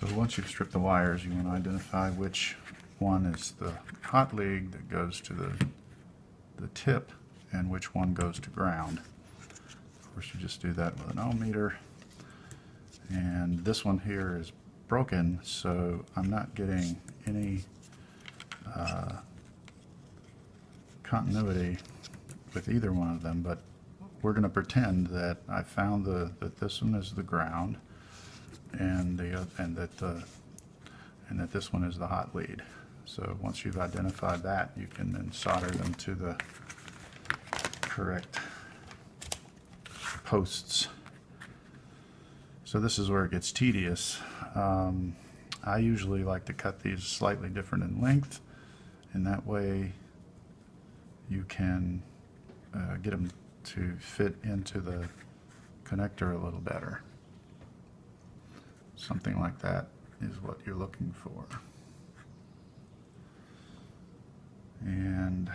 So once you've stripped the wires, you want to identify which one is the hot lead that goes to the tip and which one goes to ground. Of course, you just do that with an ohm meter. And this one here is broken, so I'm not getting any continuity with either one of them, but we're going to pretend that I found that this one is the ground and that this one is the hot lead. So once you've identified that, you can then solder them to the correct posts. So this is where it gets tedious. I usually like to cut these slightly different in length, and that way you can get them to fit into the connector a little better. Something like that is what you're looking for. And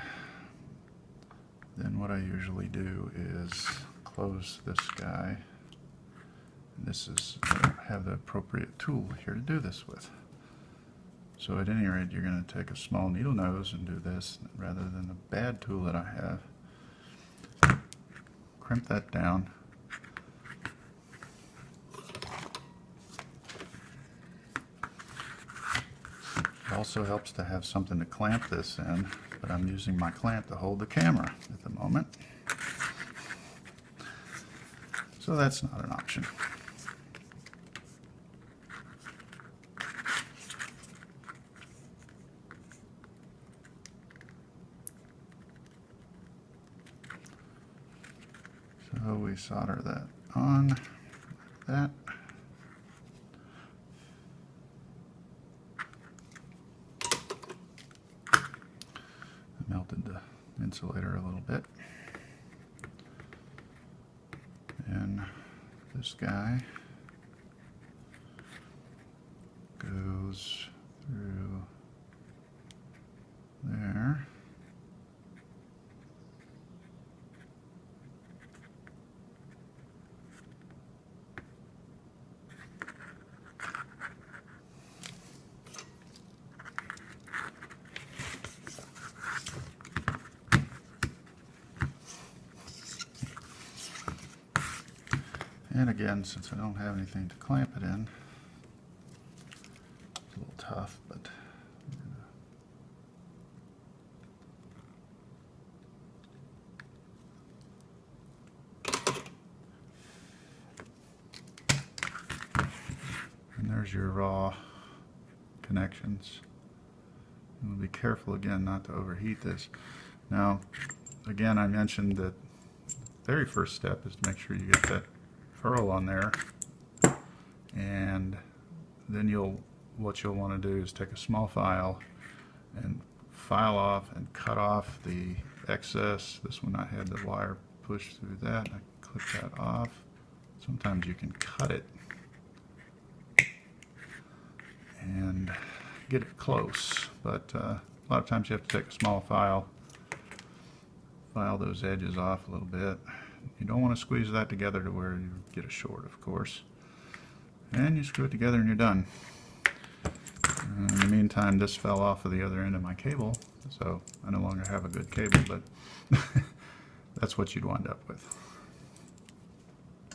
then what I usually do is close this guy. This is have the appropriate tool here to do this with. So at any rate, you're going to take a small needle nose and do this rather than the bad tool that I have. Crimp that down. It also helps to have something to clamp this in, but I'm using my clamp to hold the camera at the moment. So that's not an option. So we solder that on like that. I melted the insulator a little bit. And this guy goes through there. And again, since I don't have anything to clamp it in, it's a little tough, but and there's your raw connections. And we'll be careful again not to overheat this. Now, again, I mentioned that the very first step is to make sure you get that furrow on there, and then what you'll want to do is take a small file and file off and cut off the excess. This one I had the wire pushed through that. I clip that off. Sometimes you can cut it and get it close, but a lot of times you have to take a small file those edges off a little bit. You don't want to squeeze that together to where you get a short, of course. And you screw it together and you're done. In the meantime, this fell off of the other end of my cable, so I no longer have a good cable, but that's what you'd wind up with.